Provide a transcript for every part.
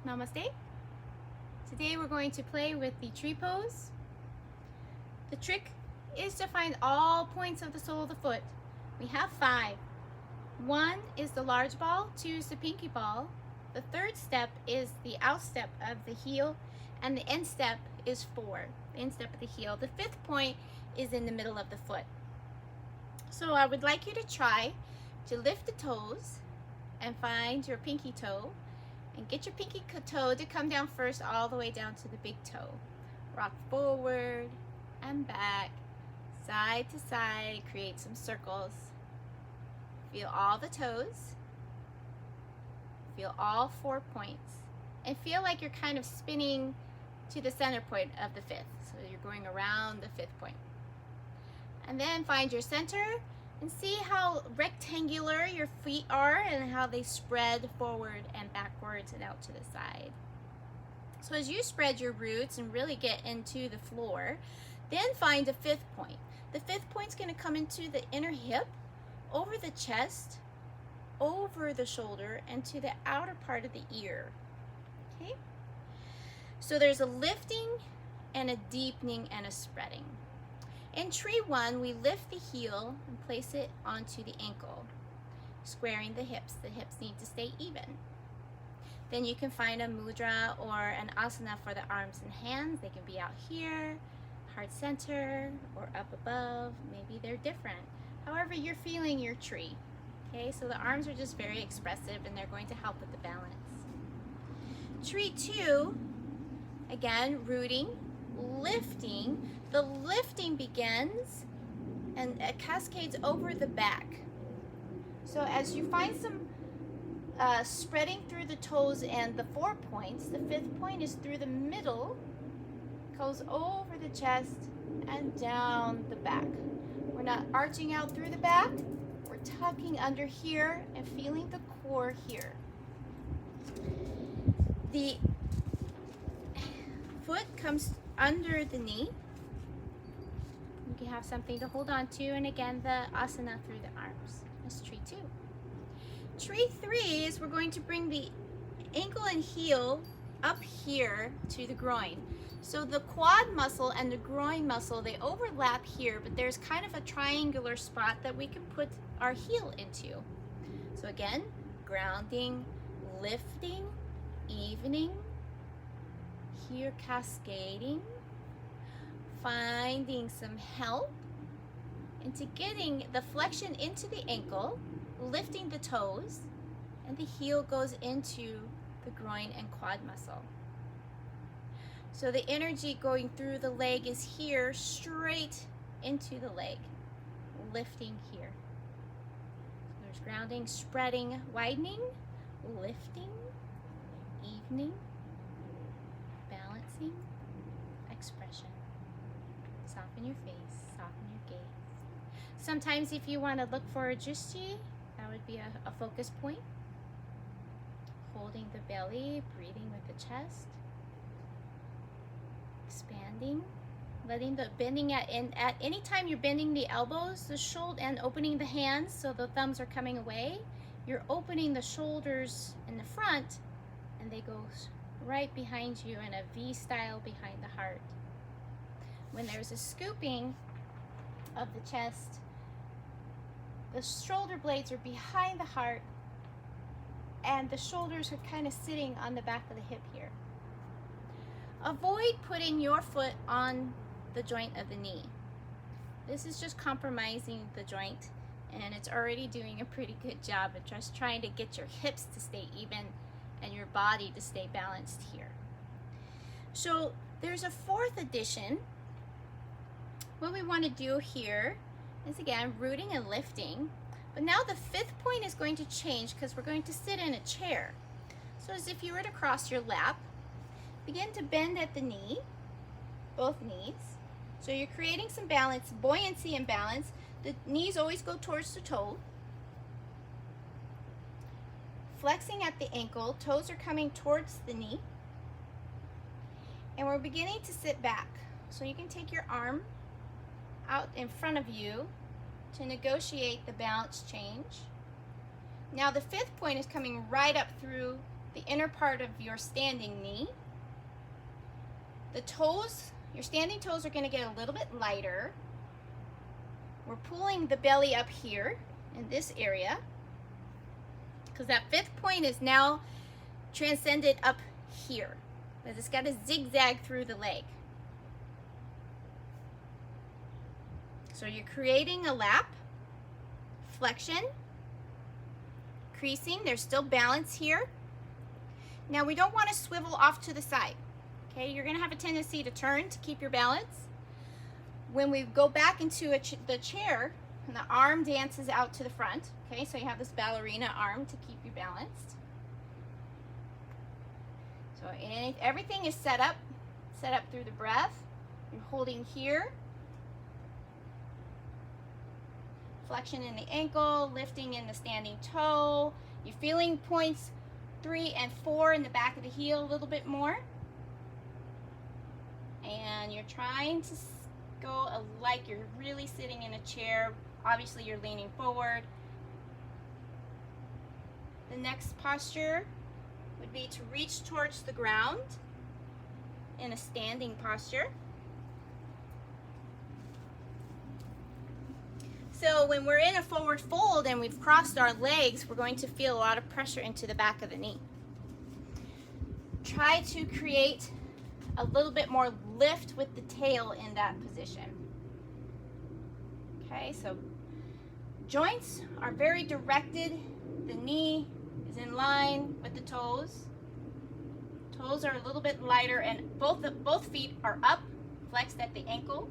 Namaste. Today we're going to play with the tree pose. The trick is to find all points of the sole of the foot. We have 5. 1 is the large ball, 2 is the pinky ball. The third step is the out step of the heel, and the end step is 4, the end step of the heel. The 5th point is in the middle of the foot. So I would like you to try to lift the toes and find your pinky toe, and get your pinky toe to come down first all the way down to the big toe. Rock forward and back, side to side, create some circles. Feel all the toes, feel all 4 points, and feel like you're kind of spinning to the center point of the 5th. So you're going around the 5th point. And then find your center and see how rectangular your feet are and how they spread forward and backwards and out to the side. So as you spread your roots and really get into the floor, then find a 5th point. The 5th point is going to come into the inner hip, over the chest, over the shoulder, and to the outer part of the ear. Okay? So there's a lifting and a deepening and a spreading. In tree 1, we lift the heel and place it onto the ankle, squaring the hips. The hips need to stay even. Then you can find a mudra or an asana for the arms and hands. They can be out here, heart center, or up above. Maybe they're different. However you're feeling your tree. Okay, so the arms are just very expressive and they're going to help with the balance. Tree 2, again, rooting, lifting. The lifting begins and it cascades over the back. So as you find some spreading through the toes and the 4 points, the 5th point is through the middle, goes over the chest and down the back. We're not arching out through the back, we're tucking under here and feeling the core here. The foot comes under the knee. You can have something to hold on to, and again the asana through the arms. That's tree 2. Tree 3 is we're going to bring the ankle and heel up here to the groin. So the quad muscle and the groin muscle, they overlap here, but there's kind of a triangular spot that we can put our heel into. So again, grounding, lifting, evening, here cascading, finding some help into getting the flexion into the ankle, lifting the toes, and the heel goes into the groin and quad muscle. So the energy going through the leg is here, straight into the leg, lifting here. So there's grounding, spreading, widening, lifting, evening, balancing, expression. Soften your face, soften your gaze. Sometimes if you want to look for a drishti, that would be a focus point. Holding the belly, breathing with the chest. Expanding, letting the bending at any time you're bending the elbows, the shoulder, and opening the hands so the thumbs are coming away, you're opening the shoulders in the front and they go right behind you in a V style behind the heart. When there's a scooping of the chest, the shoulder blades are behind the heart and the shoulders are kind of sitting on the back of the hip here. Avoid putting your foot on the joint of the knee. This is just compromising the joint, and it's already doing a pretty good job of just trying to get your hips to stay even and your body to stay balanced here. So there's a 4th addition. What we want to do here is, again, rooting and lifting, but now the 5th point is going to change because we're going to sit in a chair. So as if you were to cross your lap, begin to bend at the knee, both knees. So you're creating some balance, buoyancy and balance. The knees always go towards the toe. Flexing at the ankle, toes are coming towards the knee. And we're beginning to sit back. So you can take your arm out in front of you to negotiate the balance change. Now the 5th point is coming right up through the inner part of your standing knee. The toes, your standing toes are going to get a little bit lighter. We're pulling the belly up here in this area because that fifth point is now transcended up here. But it's got to zigzag through the leg. So you're creating a lap, flexion, creasing. There's still balance here. Now we don't want to swivel off to the side. Okay, you're going to have a tendency to turn to keep your balance. When we go back into the chair, and the arm dances out to the front. Okay, so you have this ballerina arm to keep you balanced. So everything is set up through the breath. You're holding here. Flexion in the ankle, lifting in the standing toe. You're feeling points 3 and 4 in the back of the heel a little bit more. And you're trying to go like you're really sitting in a chair. Obviously you're leaning forward. The next posture would be to reach towards the ground in a standing posture. So when we're in a forward fold and we've crossed our legs, we're going to feel a lot of pressure into the back of the knee. Try to create a little bit more lift with the tail in that position. Okay, so joints are very directed. The knee is in line with the toes. Toes are a little bit lighter and both feet are up, flexed at the ankle.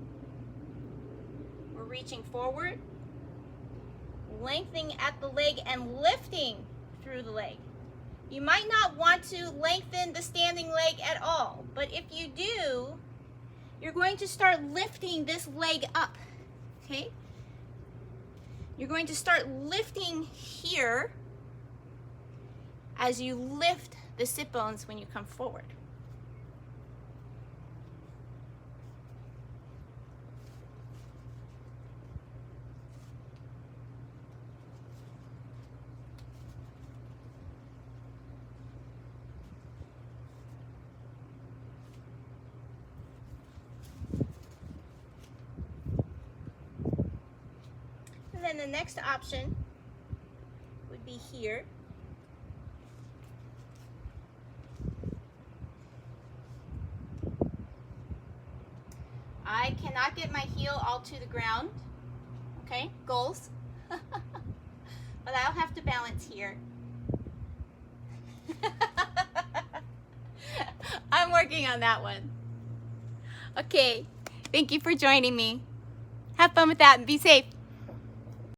We're reaching forward, lengthening at the leg and lifting through the leg. You might not want to lengthen the standing leg at all, but if you do, you're going to start lifting this leg up, okay? You're going to start lifting here as you lift the sit bones when you come forward. Then the next option would be here. I cannot get my heel all to the ground. Okay, goals. But I'll have to balance here. I'm working on that one. Okay, thank you for joining me. Have fun with that and be safe.